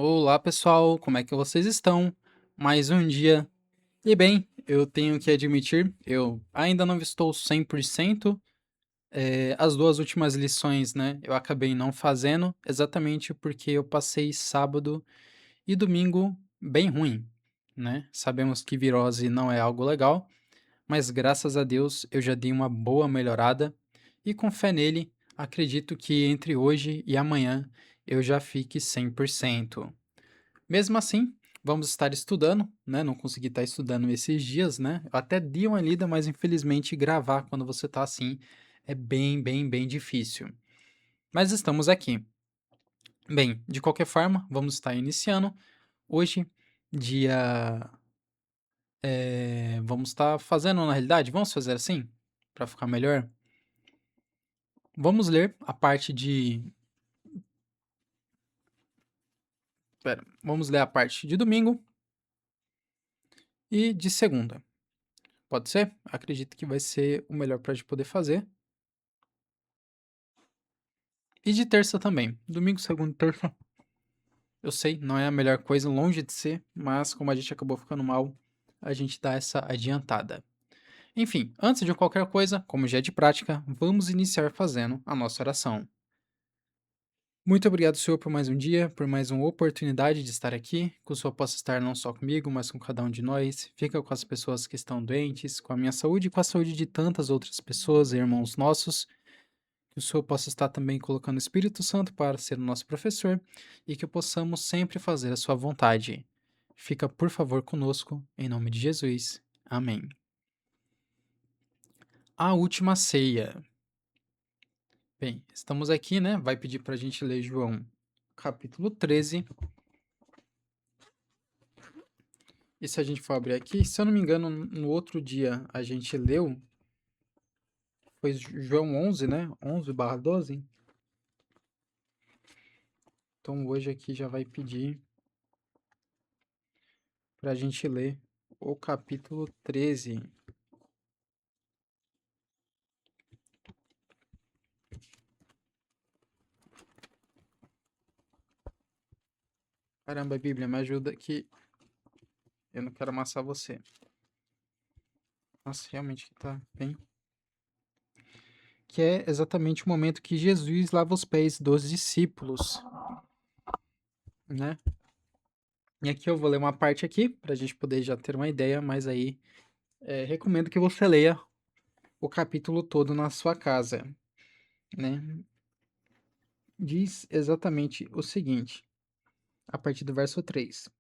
Olá, pessoal, como é que vocês estão? Mais um dia. E bem, eu tenho que admitir, eu ainda não estou 100%. As duas últimas lições, né, eu acabei não fazendo, exatamente porque eu passei sábado e domingo bem ruim, né? Sabemos que virose não é algo legal, mas graças a Deus eu já dei uma boa melhorada e com fé nele, acredito que entre hoje e amanhã eu já fique 100%. Mesmo assim, vamos estar estudando, né? Não consegui estar estudando esses dias, né? Eu até dei uma lida, mas infelizmente gravar quando você tá assim é bem difícil. Mas estamos aqui. Bem, de qualquer forma, vamos estar iniciando. Hoje, dia. Vamos estar fazendo na realidade? Vamos fazer assim? Para ficar melhor? Vamos ler a parte de. Pera, vamos ler a parte de domingo e de segunda. Pode ser? Acredito que vai ser o melhor para a gente poder fazer. E de terça também. Domingo, segunda e terça. Eu sei, não é a melhor coisa, longe de ser, mas como a gente acabou ficando mal, a gente dá essa adiantada. Enfim, antes de qualquer coisa, como já é de prática, vamos iniciar fazendo a nossa oração. Muito obrigado, Senhor, por mais um dia, por mais uma oportunidade de estar aqui, que o Senhor possa estar não só comigo, mas com cada um de nós. Fica com as pessoas que estão doentes, com a minha saúde e com a saúde de tantas outras pessoas, irmãos nossos. Que o Senhor possa estar também colocando o Espírito Santo para ser o nosso professor e que possamos sempre fazer a sua vontade. Fica, por favor, conosco, em nome de Jesus. Amém. A última ceia. Bem, estamos aqui, né? Vai pedir para a gente ler João capítulo 13. E se a gente for abrir aqui, se eu não me engano, no outro dia a gente leu, foi João 11, né? 11/12. Então hoje aqui já vai pedir para a gente ler o capítulo 13. Caramba, Bíblia, me ajuda que eu não quero amassar você. Nossa, realmente que tá bem. Que é exatamente o momento que Jesus lava os pés dos discípulos, né? E aqui eu vou ler uma parte aqui, pra gente poder já ter uma ideia, mas aí recomendo que você leia o capítulo todo na sua casa, né? Diz exatamente o seguinte, a partir do verso 3.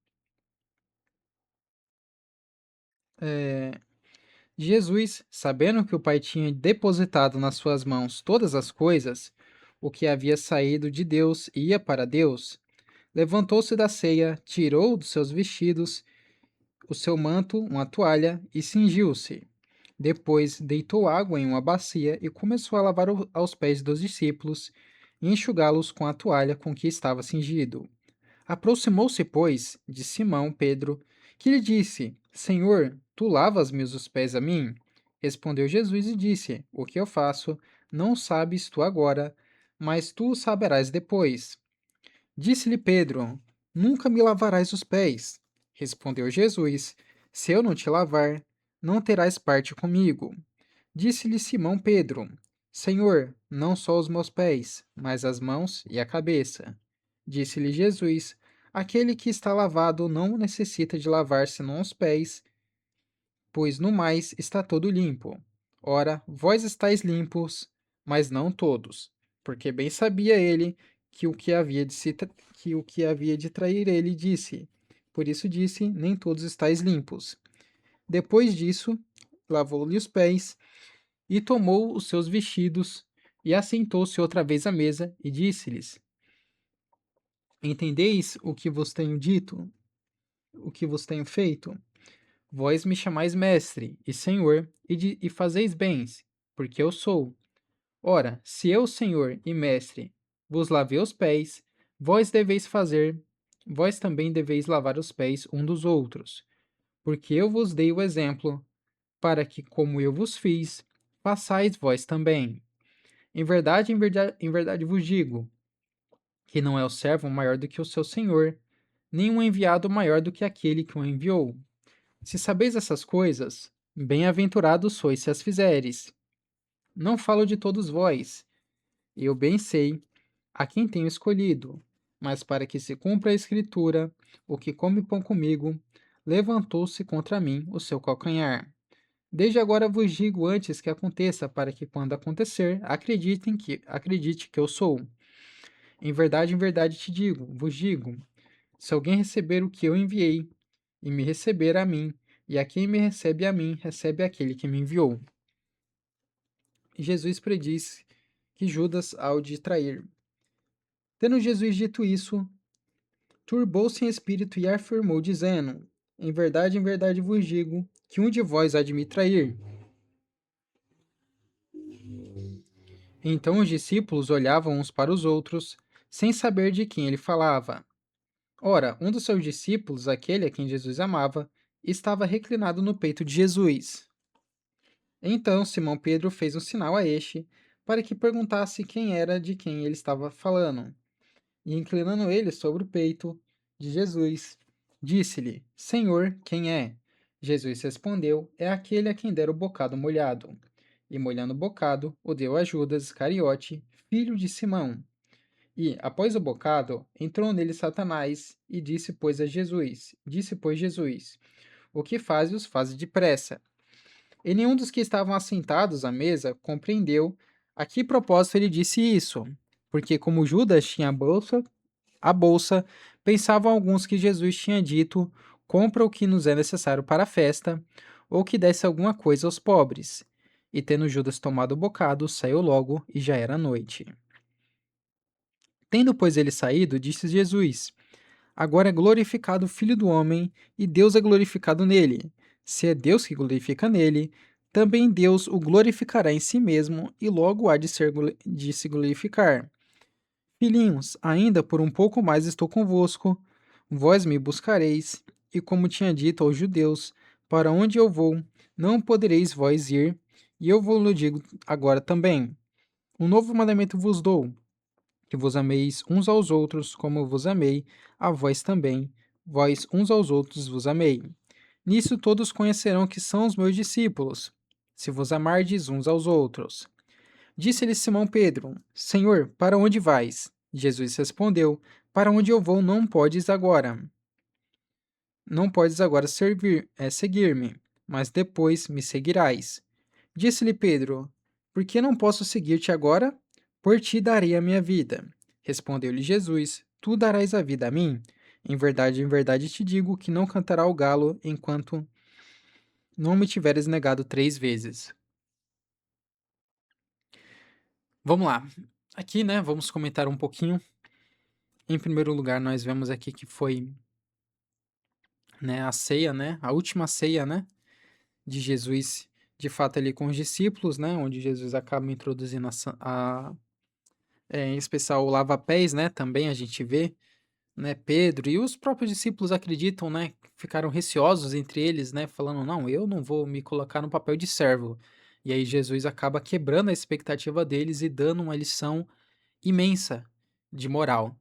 É, Jesus, sabendo que o Pai tinha depositado nas suas mãos todas as coisas, o que havia saído de Deus ia para Deus, levantou-se da ceia, tirou dos seus vestidos o seu manto, uma toalha, e cingiu-se. Depois deitou água em uma bacia e começou a lavar aos pés dos discípulos e enxugá-los com a toalha com que estava cingido. Aproximou-se, pois, de Simão Pedro, que lhe disse: Senhor, tu lavas-me os pés a mim? Respondeu Jesus e disse: O que eu faço, não sabes tu agora, mas tu o saberás depois. Disse-lhe Pedro: Nunca me lavarás os pés. Respondeu Jesus: Se eu não te lavar, não terás parte comigo. Disse-lhe Simão Pedro: Senhor, não só os meus pés, mas as mãos e a cabeça. Disse-lhe Jesus: Aquele que está lavado não necessita de lavar senão os pés, pois no mais está todo limpo. Ora, vós estáis limpos, mas não todos, porque bem sabia ele que o que havia de que o que havia de trair ele disse. Por isso disse: Nem todos estáis limpos. Depois disso, lavou-lhe os pés e tomou os seus vestidos e assentou-se outra vez à mesa e disse-lhes: Entendeis o que vos tenho dito, o que vos tenho feito? Vós me chamais mestre e senhor, e fazeis bens, porque eu sou. Ora, se eu, senhor e mestre, vos lavei os pés, vós deveis fazer, vós também deveis lavar os pés um dos outros, porque eu vos dei o exemplo, para que, como eu vos fiz, façais vós também. Em verdade vos digo, que não é o servo maior do que o seu senhor, nenhum enviado maior do que aquele que o enviou. Se sabeis essas coisas, bem-aventurados sois se as fizeres. Não falo de todos vós, eu bem sei a quem tenho escolhido, mas para que se cumpra a escritura, o que come pão comigo, levantou-se contra mim o seu calcanhar. Desde agora vos digo antes que aconteça, para que quando acontecer, acredite que eu sou. Em verdade vos digo, se alguém receber o que eu enviei, e me receber a mim, e a quem me recebe a mim, recebe aquele que me enviou. E Jesus prediz que Judas há de trair. Tendo Jesus dito isso, turbou-se em espírito e afirmou, dizendo: em verdade vos digo, que um de vós há de me trair. Então os discípulos olhavam uns para os outros, sem saber de quem ele falava. Ora, um dos seus discípulos, aquele a quem Jesus amava, estava reclinado no peito de Jesus. Então Simão Pedro fez um sinal a este, para que perguntasse quem era de quem ele estava falando. E inclinando ele sobre o peito de Jesus, disse-lhe: Senhor, quem é? Jesus respondeu: É aquele a quem der o bocado molhado. E molhando o bocado, o deu a Judas Iscariote, filho de Simão. E, após o bocado, entrou nele Satanás, e disse, pois, Jesus: O que fazes, faz depressa. E nenhum dos que estavam assentados à mesa compreendeu a que propósito ele disse isso, porque como Judas tinha a bolsa, pensavam alguns que Jesus tinha dito: Compra o que nos é necessário para a festa, ou que desse alguma coisa aos pobres. E tendo Judas tomado o bocado, saiu logo, e já era noite. Tendo, pois, ele saído, disse Jesus: Agora é glorificado o Filho do Homem, e Deus é glorificado nele. Se é Deus que glorifica nele, também Deus o glorificará em si mesmo, e logo há de se glorificar. Filhinhos, ainda por um pouco mais estou convosco, vós me buscareis, e como tinha dito aos judeus, para onde eu vou, não podereis vós ir, e eu vos digo agora também. Um novo mandamento vos dou, que vos ameis uns aos outros, como eu vos amei, a vós também, vós uns aos outros vos amei. Nisso todos conhecerão que são os meus discípulos, se vos amardes uns aos outros. Disse-lhe Simão Pedro: Senhor, para onde vais? Jesus respondeu: Para onde eu vou não podes agora. Não podes agora seguir-me, mas depois me seguirás. Disse-lhe Pedro: Por que não posso seguir-te agora? Por ti darei a minha vida. Respondeu-lhe Jesus: Tu darás a vida a mim? Em verdade te digo que não cantará o galo enquanto não me tiveres negado 3 vezes. Vamos lá. Aqui, né, vamos comentar um pouquinho. Em primeiro lugar, nós vemos aqui que foi, né, a ceia, né, a última ceia, né, de Jesus, de fato ali com os discípulos, né, onde Jesus acaba introduzindo em especial o lava-pés, né, também a gente vê, né, Pedro e os próprios discípulos acreditam, né, ficaram receosos entre eles, né, falando, não, eu não vou me colocar no papel de servo. E aí Jesus acaba quebrando a expectativa deles e dando uma lição imensa de moral,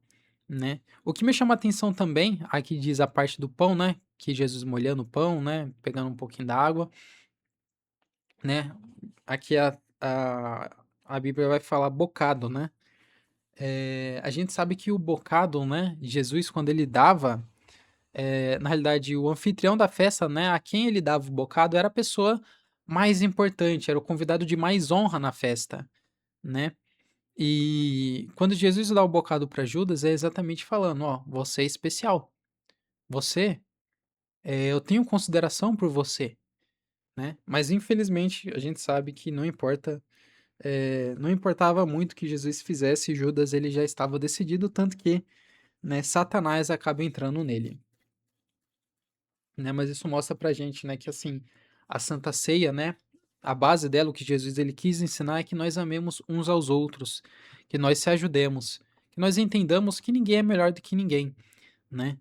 né. O que me chama a atenção também, aqui diz a parte do pão, né, que Jesus molhando o pão, né, pegando um pouquinho da água, né, aqui a Bíblia vai falar bocado, né. A gente sabe que o bocado, né, Jesus quando ele dava, na realidade o anfitrião da festa, né, a quem ele dava o bocado era a pessoa mais importante, era o convidado de mais honra na festa, né. E quando Jesus dá o bocado para Judas, é exatamente falando: "Ó, você é especial. Você, eu tenho consideração por você", né. Mas infelizmente a gente sabe que não importa, não importava muito o que Jesus fizesse, Judas ele já estava decidido, tanto que, né, Satanás acaba entrando nele, né. Mas isso mostra pra gente, né, que assim, a Santa Ceia, né, a base dela, o que Jesus ele quis ensinar é que nós amemos uns aos outros, que nós se ajudemos, que nós entendamos que ninguém é melhor do que ninguém, né.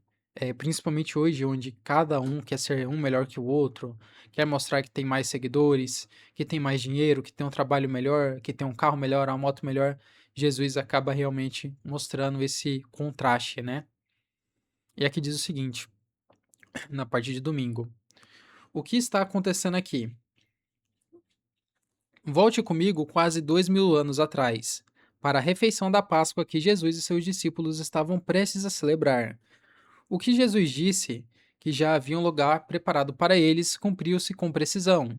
Principalmente hoje, onde cada um quer ser um melhor que o outro, quer mostrar que tem mais seguidores, que tem mais dinheiro, que tem um trabalho melhor, que tem um carro melhor, uma moto melhor. Jesus acaba realmente mostrando esse contraste, né. E aqui diz o seguinte, na parte de domingo: o que está acontecendo aqui? Volte comigo quase 2000 anos atrás, para a refeição da Páscoa que Jesus e seus discípulos estavam prestes a celebrar. O que Jesus disse, que já havia um lugar preparado para eles, cumpriu-se com precisão.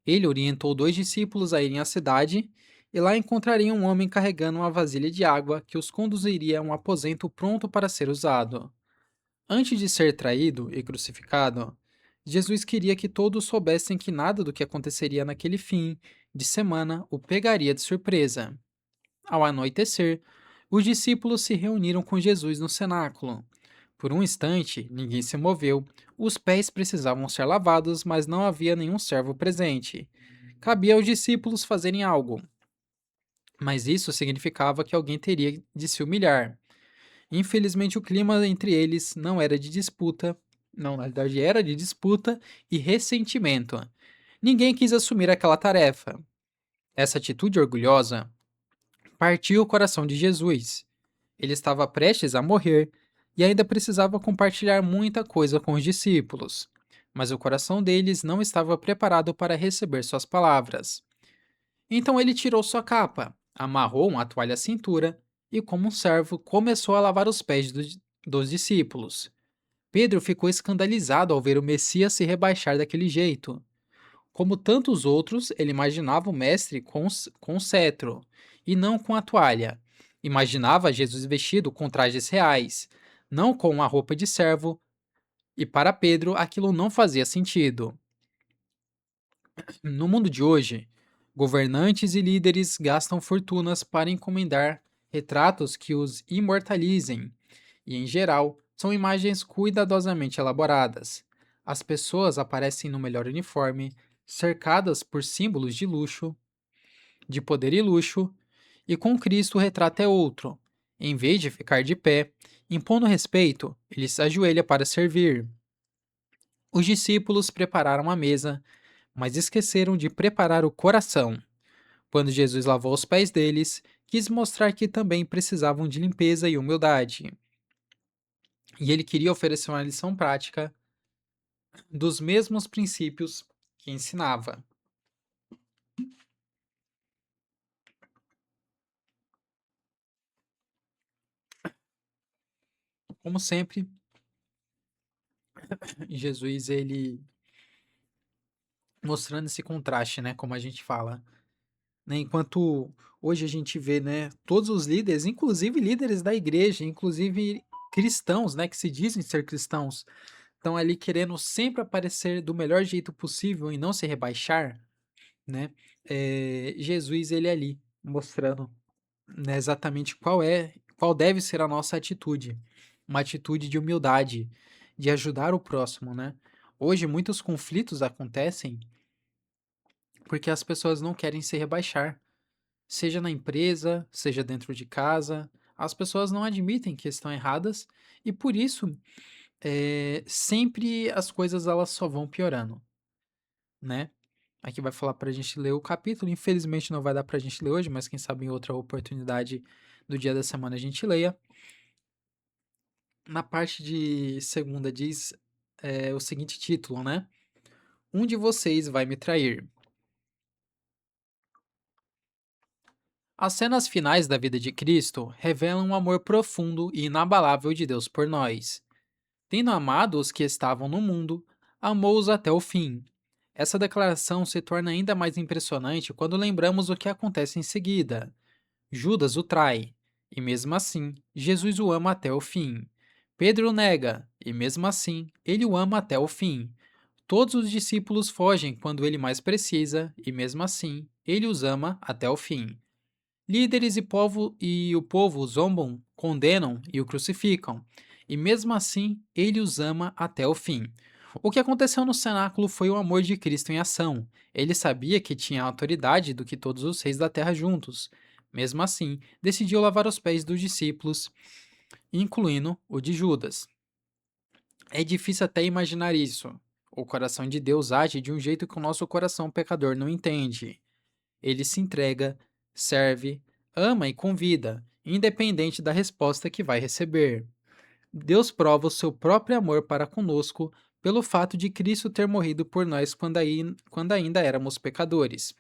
Ele orientou dois discípulos a irem à cidade, e lá encontrariam um homem carregando uma vasilha de água que os conduziria a um aposento pronto para ser usado. Antes de ser traído e crucificado, Jesus queria que todos soubessem que nada do que aconteceria naquele fim de semana o pegaria de surpresa. Ao anoitecer, os discípulos se reuniram com Jesus no cenáculo. Por um instante, ninguém se moveu. Os pés precisavam ser lavados, mas não havia nenhum servo presente. Cabia aos discípulos fazerem algo, mas isso significava que alguém teria de se humilhar. Infelizmente, o clima entre eles não era de disputa, não, na verdade era de disputa e ressentimento. Ninguém quis assumir aquela tarefa. Essa atitude orgulhosa partiu o coração de Jesus. Ele estava prestes a morrer e ainda precisava compartilhar muita coisa com os discípulos. Mas o coração deles não estava preparado para receber suas palavras. Então ele tirou sua capa, amarrou uma toalha à cintura e, como um servo, começou a lavar os pés dos discípulos. Pedro ficou escandalizado ao ver o Messias se rebaixar daquele jeito. Como tantos outros, ele imaginava o mestre com o cetro, e não com a toalha. Imaginava Jesus vestido com trajes reais, não com uma roupa de servo, e para Pedro aquilo não fazia sentido. No mundo de hoje, governantes e líderes gastam fortunas para encomendar retratos que os imortalizem, e, em geral, são imagens cuidadosamente elaboradas. As pessoas aparecem no melhor uniforme, cercadas por símbolos de luxo, de poder e luxo, e com Cristo o retrato é outro. Em vez de ficar de pé, impondo respeito, ele se ajoelha para servir. Os discípulos prepararam a mesa, mas esqueceram de preparar o coração. Quando Jesus lavou os pés deles, quis mostrar que também precisavam de limpeza e humildade. E ele queria oferecer uma lição prática dos mesmos princípios que ensinava. Como sempre, Jesus ele mostrando esse contraste, né, como a gente fala, né, enquanto hoje a gente vê, né, todos os líderes, inclusive líderes da igreja, inclusive cristãos, né, que se dizem ser cristãos, estão ali querendo sempre aparecer do melhor jeito possível e não se rebaixar, né? Jesus ele ali mostrando, né, exatamente qual deve ser a nossa atitude, uma atitude de humildade, de ajudar o próximo, né? Hoje muitos conflitos acontecem porque as pessoas não querem se rebaixar, seja na empresa, seja dentro de casa, as pessoas não admitem que estão erradas e por isso sempre as coisas elas só vão piorando, né? Aqui vai falar pra gente ler o capítulo, infelizmente não vai dar pra gente ler hoje, mas quem sabe em outra oportunidade do dia da semana a gente leia. Na parte de segunda diz o seguinte título, né? Um de vocês vai me trair. As cenas finais da vida de Cristo revelam um amor profundo e inabalável de Deus por nós. Tendo amado os que estavam no mundo, amou-os até o fim. Essa declaração se torna ainda mais impressionante quando lembramos o que acontece em seguida. Judas o trai, e mesmo assim, Jesus o ama até o fim. Pedro o nega, e mesmo assim, ele o ama até o fim. Todos os discípulos fogem quando ele mais precisa, e mesmo assim, ele os ama até o fim. Líderes e o povo zombam, condenam e o crucificam, e mesmo assim, ele os ama até o fim. O que aconteceu no cenáculo foi o amor de Cristo em ação. Ele sabia que tinha autoridade do que todos os reis da terra juntos. Mesmo assim, decidiu lavar os pés dos discípulos, incluindo o de Judas. É difícil até imaginar isso. O coração de Deus age de um jeito que o nosso coração pecador não entende. Ele se entrega, serve, ama e convida, independente da resposta que vai receber. Deus prova o seu próprio amor para conosco pelo fato de Cristo ter morrido por nós quando ainda éramos pecadores.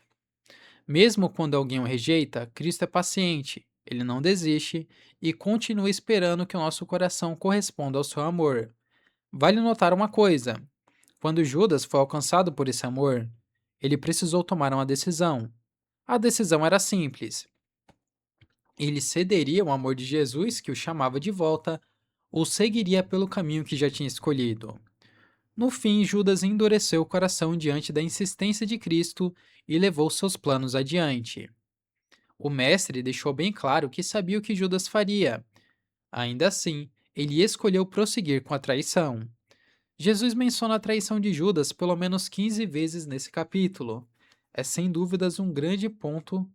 Mesmo quando alguém o rejeita, Cristo é paciente, ele não desiste e continua esperando que o nosso coração corresponda ao seu amor. Vale notar uma coisa: quando Judas foi alcançado por esse amor, ele precisou tomar uma decisão. A decisão era simples: ele cederia ao amor de Jesus, que o chamava de volta, ou seguiria pelo caminho que já tinha escolhido. No fim, Judas endureceu o coração diante da insistência de Cristo e levou seus planos adiante. O mestre deixou bem claro que sabia o que Judas faria. Ainda assim, ele escolheu prosseguir com a traição. Jesus menciona a traição de Judas pelo menos 15 vezes nesse capítulo. É sem dúvidas um grande ponto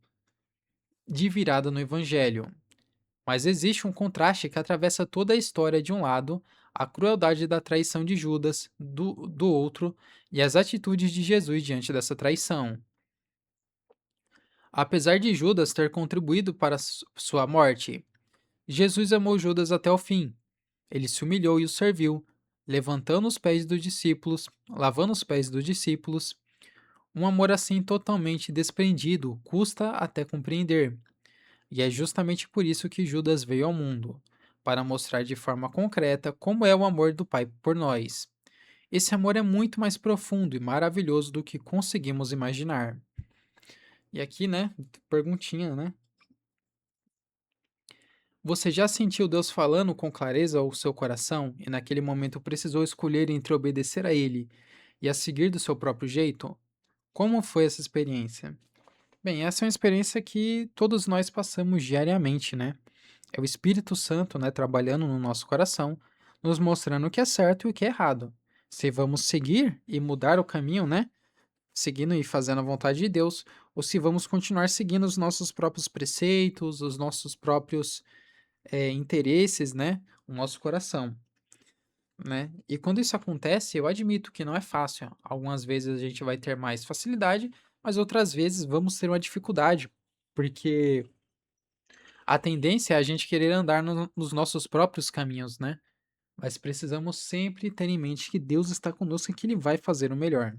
de virada no Evangelho. Mas existe um contraste que atravessa toda a história: de um lado, a crueldade da traição de Judas, do outro, e as atitudes de Jesus diante dessa traição. Apesar de Judas ter contribuído para sua morte, Jesus amou Judas até o fim. Ele se humilhou e o serviu, levantando os pés dos discípulos, lavando os pés dos discípulos. Um amor assim totalmente desprendido custa até compreender. E é justamente por isso que Judas veio ao mundo, para mostrar de forma concreta como é o amor do Pai por nós. Esse amor é muito mais profundo e maravilhoso do que conseguimos imaginar. E aqui, né, perguntinha, né? Você já sentiu Deus falando com clareza ao seu coração e naquele momento precisou escolher entre obedecer a Ele e a seguir do seu próprio jeito? Como foi essa experiência? Bem, essa é uma experiência que todos nós passamos diariamente, né? É o Espírito Santo, né, trabalhando no nosso coração, nos mostrando o que é certo e o que é errado. Se vamos seguir e mudar o caminho, né? Seguindo e fazendo a vontade de Deus, ou se vamos continuar seguindo os nossos próprios preceitos, os nossos próprios interesses, né? O nosso coração, né? E quando isso acontece, eu admito que não é fácil. Algumas vezes a gente vai ter mais facilidade, mas outras vezes vamos ter uma dificuldade, porque a tendência é a gente querer andar nos nossos próprios caminhos, né? Mas precisamos sempre ter em mente que Deus está conosco e que Ele vai fazer o melhor,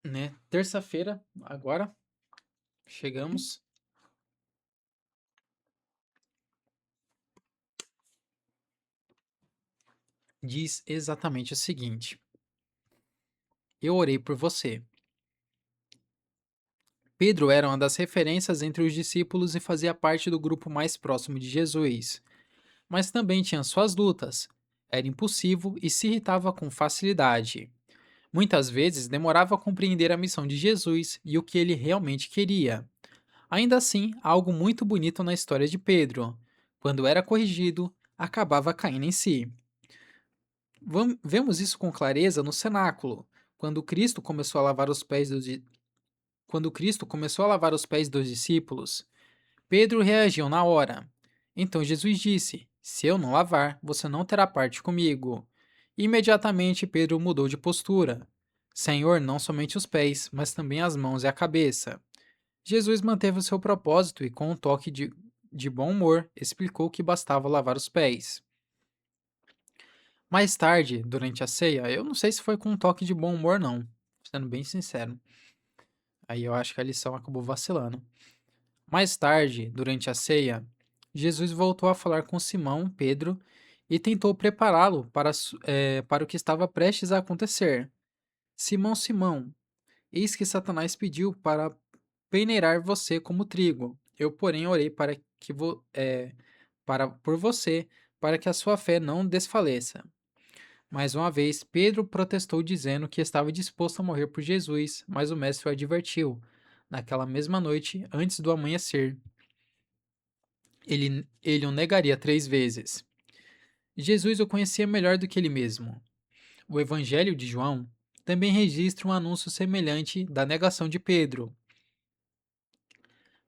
né? Terça-feira, agora, chegamos, diz exatamente o seguinte: Eu orei por você. Pedro era uma das referências entre os discípulos e fazia parte do grupo mais próximo de Jesus, mas também tinha suas lutas. Era impulsivo e se irritava com facilidade. Muitas vezes demorava a compreender a missão de Jesus e o que ele realmente queria. Ainda assim, há algo muito bonito na história de Pedro. Quando era corrigido, acabava caindo em si. Vemos isso com clareza no cenáculo, quando Cristo começou a lavar os pés quando Cristo começou a lavar os pés dos discípulos. Pedro reagiu na hora. Então Jesus disse: Se eu não lavar, você não terá parte comigo. Imediatamente Pedro mudou de postura. Senhor, não somente os pés, mas também as mãos e a cabeça. Jesus manteve o seu propósito e, com um toque de bom humor, explicou que bastava lavar os pés. Mais tarde, durante a ceia, eu não sei se foi com um toque de bom humor, não, sendo bem sincero. Aí eu acho que a lição acabou vacilando. Mais tarde, durante a ceia, Jesus voltou a falar com Simão, Pedro, e tentou prepará-lo para o que estava prestes a acontecer. Simão, Simão, eis que Satanás pediu para peneirar você como trigo. Eu, porém, orei por você, para que a sua fé não desfaleça. Mais uma vez, Pedro protestou dizendo que estava disposto a morrer por Jesus, mas o mestre o advertiu. Naquela mesma noite, antes do amanhecer, ele o negaria 3 vezes. Jesus o conhecia melhor do que ele mesmo. O Evangelho de João também registra um anúncio semelhante da negação de Pedro,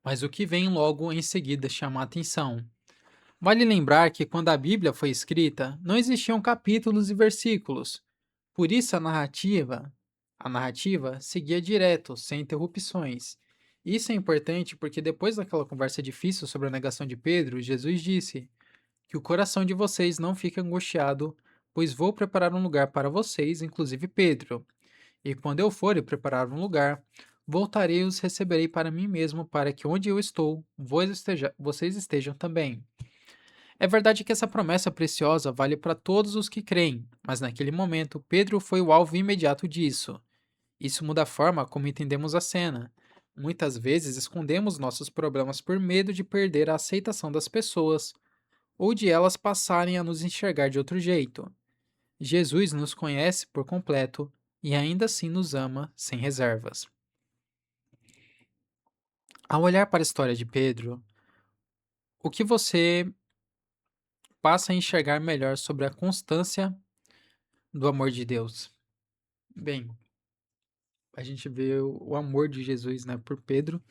mas o que vem logo em seguida chama a atenção. Vale lembrar que quando a Bíblia foi escrita, não existiam capítulos e versículos. Por isso a narrativa seguia direto, sem interrupções. Isso é importante porque depois daquela conversa difícil sobre a negação de Pedro, Jesus disse: Que o coração de vocês não fique angustiado, pois vou preparar um lugar para vocês, inclusive Pedro. E quando eu for e preparar um lugar, voltarei e os receberei para mim mesmo, para que onde eu estou, vocês estejam também. É verdade que essa promessa preciosa vale para todos os que creem, mas naquele momento Pedro foi o alvo imediato disso. Isso muda a forma como entendemos a cena. Muitas vezes escondemos nossos problemas por medo de perder a aceitação das pessoas ou de elas passarem a nos enxergar de outro jeito. Jesus nos conhece por completo e ainda assim nos ama sem reservas. Ao olhar para a história de Pedro, o que você passa a enxergar melhor sobre a constância do amor de Deus? Bem, a gente vê o amor de Jesus, né, por Pedro,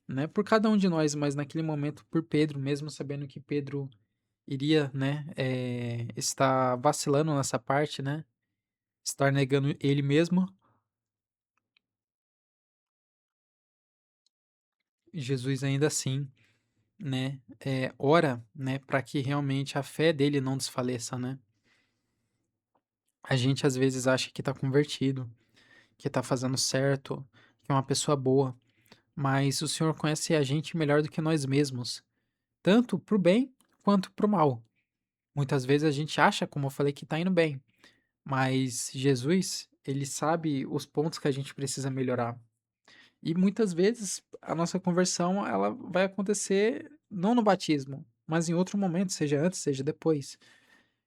né, por cada um de nós, mas naquele momento por Pedro, mesmo sabendo que Pedro iria, né, estar vacilando nessa parte, né, estar negando ele mesmo. Jesus ainda assim, né, ora, né, para que realmente a fé dele não desfaleça, né. A gente às vezes acha que tá convertido, que tá fazendo certo, que é uma pessoa boa, mas o Senhor conhece a gente melhor do que nós mesmos, tanto para o bem quanto para o mal. Muitas vezes a gente acha, como eu falei, que tá indo bem, mas Jesus, ele sabe os pontos que a gente precisa melhorar. E muitas vezes a nossa conversão, ela vai acontecer não no batismo, mas em outro momento, seja antes, seja depois.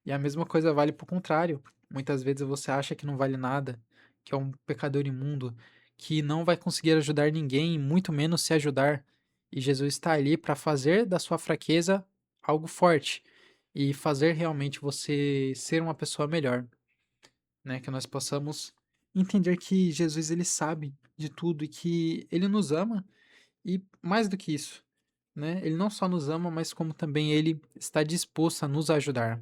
E a mesma coisa vale para o contrário. Muitas vezes você acha que não vale nada, que é um pecador imundo, que não vai conseguir ajudar ninguém, muito menos se ajudar. E Jesus está ali para fazer da sua fraqueza algo forte e fazer realmente você ser uma pessoa melhor, né? Que nós possamos entender que Jesus ele sabe de tudo e que ele nos ama e mais do que isso, né? Ele não só nos ama, mas como também ele está disposto a nos ajudar.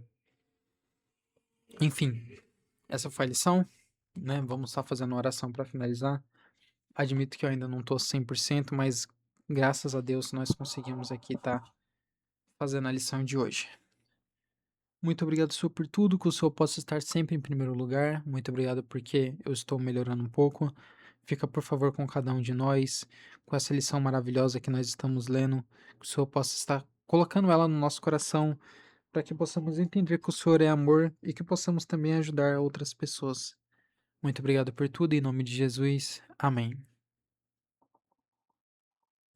Enfim, essa foi a lição, né? Vamos só fazendo uma oração para finalizar. Admito que eu ainda não estou 100%, mas graças a Deus nós conseguimos aqui estar fazendo a lição de hoje. Muito obrigado, Senhor, por tudo, que o Senhor possa estar sempre em primeiro lugar. Muito obrigado porque eu estou melhorando um pouco. Fica, por favor, com cada um de nós, com essa lição maravilhosa que nós estamos lendo, que o Senhor possa estar colocando ela no nosso coração, para que possamos entender que o Senhor é amor e que possamos também ajudar outras pessoas. Muito obrigado por tudo, em nome de Jesus. Amém.